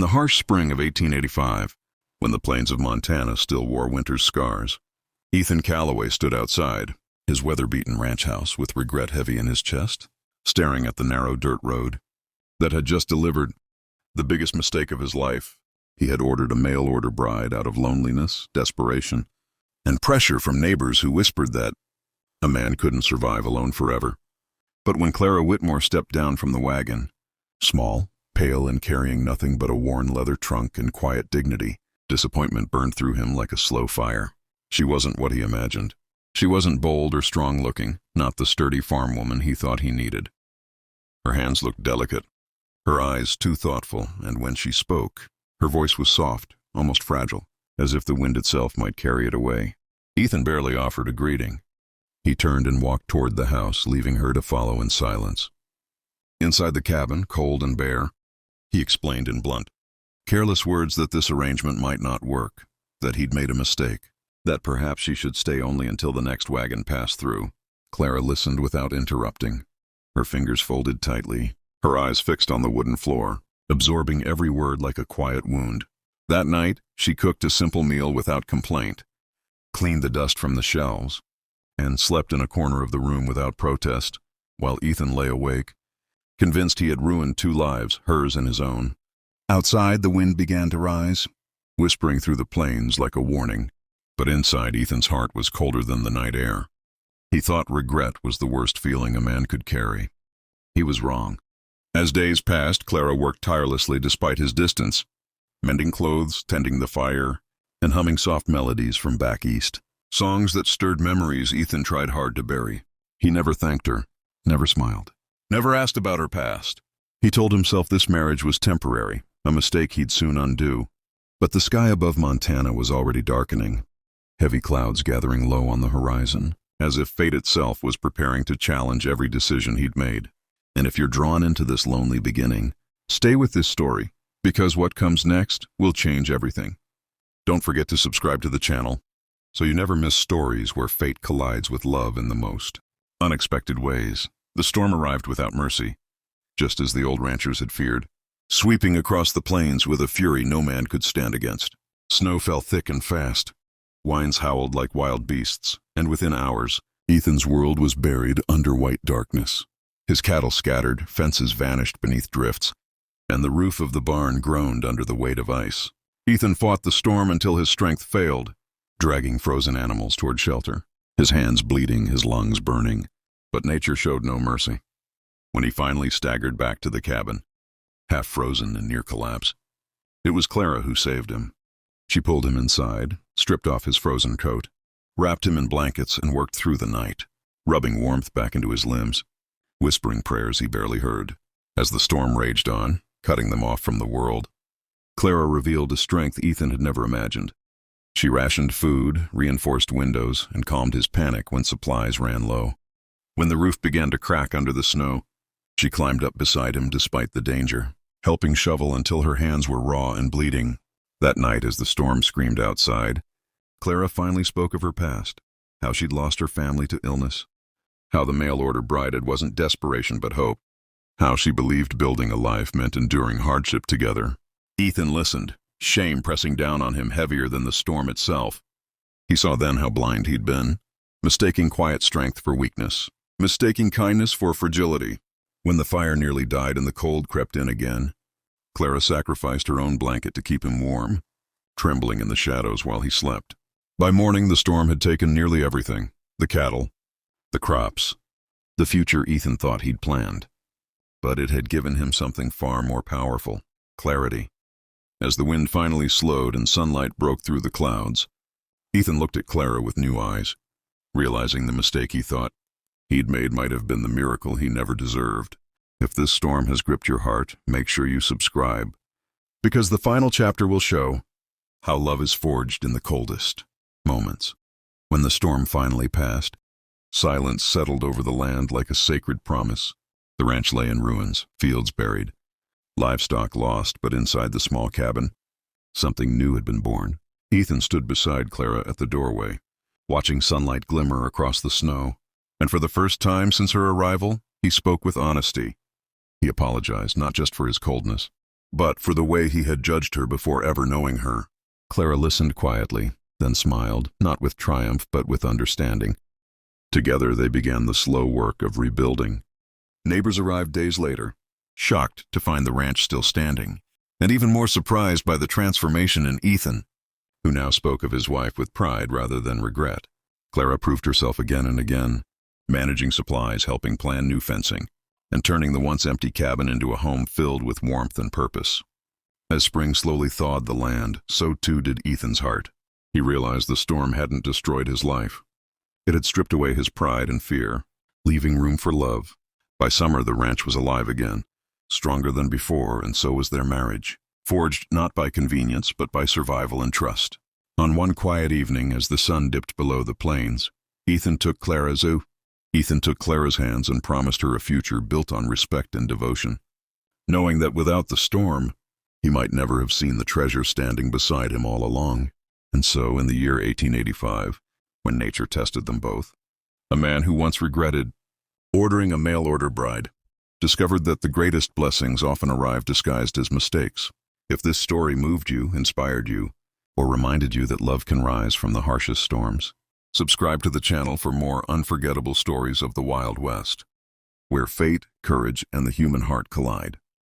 the harsh spring of 1885, when the plains of Montana still wore winter's scars, Ethan Calloway stood outside, his weather-beaten ranch house with regret heavy in his chest, staring at the narrow dirt road that had just delivered the biggest mistake of his life. He had ordered a mail-order bride out of loneliness, desperation, and pressure from neighbors who whispered that a man couldn't survive alone forever. But when Clara Whitmore stepped down from the wagon, small, pale, and carrying nothing but a worn leather trunk and quiet dignity, disappointment burned through him like a slow fire. She wasn't what he imagined. She wasn't bold or strong-looking, not the sturdy farm woman he thought he needed. Her hands looked delicate, her eyes too thoughtful, and when she spoke, her voice was soft, almost fragile, as if the wind itself might carry it away. Ethan barely offered a greeting. He turned and walked toward the house, leaving her to follow in silence. Inside the cabin, cold and bare, he explained in blunt, careless words that this arrangement might not work, that he'd made a mistake, that perhaps she should stay only until the next wagon passed through. Clara listened without interrupting, her fingers folded tightly, her eyes fixed on the wooden floor, absorbing every word like a quiet wound. That night, she cooked a simple meal without complaint, cleaned the dust from the shelves, and slept in a corner of the room without protest, while Ethan lay awake, convinced he had ruined two lives, hers and his own. Outside, the wind began to rise, whispering through the plains like a warning, but inside Ethan's heart was colder than the night air. He thought regret was the worst feeling a man could carry. He was wrong. As days passed, Clara worked tirelessly despite his distance, mending clothes, tending the fire, and humming soft melodies from back east. Songs that stirred memories Ethan tried hard to bury. He never thanked her, never smiled, never asked about her past. He told himself this marriage was temporary, a mistake he'd soon undo. But the sky above Montana was already darkening, heavy clouds gathering low on the horizon, as if fate itself was preparing to challenge every decision he'd made. And if you're drawn into this lonely beginning, stay with this story, because what comes next will change everything. Don't forget to subscribe to the channel, so you never miss stories where fate collides with love in the most unexpected ways. The storm arrived without mercy, just as the old ranchers had feared, sweeping across the plains with a fury no man could stand against. Snow fell thick and fast. Winds howled like wild beasts, and within hours, Ethan's world was buried under white darkness. His cattle scattered, fences vanished beneath drifts, and the roof of the barn groaned under the weight of ice. Ethan fought the storm until his strength failed, dragging frozen animals toward shelter, his hands bleeding, his lungs burning. But nature showed no mercy. When he finally staggered back to the cabin, half frozen and near collapse, it was Clara who saved him. She pulled him inside, stripped off his frozen coat, wrapped him in blankets, and worked through the night, rubbing warmth back into his limbs, whispering prayers he barely heard. As the storm raged on, cutting them off from the world, Clara revealed a strength Ethan had never imagined. She rationed food, reinforced windows, and calmed his panic when supplies ran low. When the roof began to crack under the snow, she climbed up beside him despite the danger, helping shovel until her hands were raw and bleeding. That night, as the storm screamed outside, Clara finally spoke of her past, how she'd lost her family to illness, how the mail-order bride wasn't desperation but hope, how she believed building a life meant enduring hardship together. Ethan listened, shame pressing down on him heavier than the storm itself. He saw then how blind he'd been, mistaking quiet strength for weakness, mistaking kindness for fragility. When the fire nearly died and the cold crept in again, Clara sacrificed her own blanket to keep him warm, trembling in the shadows while he slept. By morning, the storm had taken nearly everything: the cattle, the crops, the future Ethan thought he'd planned. But it had given him something far more powerful: clarity. As the wind finally slowed and sunlight broke through the clouds, Ethan looked at Clara with new eyes, realizing the mistake he thought he'd made might have been the miracle he never deserved. If this storm has gripped your heart, make sure you subscribe, because the final chapter will show how love is forged in the coldest moments. When the storm finally passed, silence settled over the land like a sacred promise. The ranch lay in ruins, fields buried, livestock lost, but inside the small cabin, something new had been born. Ethan stood beside Clara at the doorway, watching sunlight glimmer across the snow, and for the first time since her arrival, he spoke with honesty. He apologized, not just for his coldness, but for the way he had judged her before ever knowing her. Clara listened quietly, then smiled, not with triumph but with understanding. Together they began the slow work of rebuilding. Neighbors arrived days later, shocked to find the ranch still standing, and even more surprised by the transformation in Ethan, who now spoke of his wife with pride rather than regret. Clara proved herself again and again, managing supplies, helping plan new fencing, and turning the once empty cabin into a home filled with warmth and purpose. As spring slowly thawed the land, so too did Ethan's heart. He realized the storm hadn't destroyed his life. It had stripped away his pride and fear, leaving room for love. By summer, the ranch was alive again, stronger than before, and so was their marriage, forged not by convenience but by survival and trust. On one quiet evening, as the sun dipped below the plains, Ethan took Clara's hands and promised her a future built on respect and devotion, knowing that without the storm, he might never have seen the treasure standing beside him all along. And so, in the year 1885, when nature tested them both, a man who once regretted ordering a mail-order bride discovered that the greatest blessings often arrive disguised as mistakes. If this story moved you, inspired you, or reminded you that love can rise from the harshest storms, subscribe to the channel for more unforgettable stories of the Wild West, where fate, courage, and the human heart collide.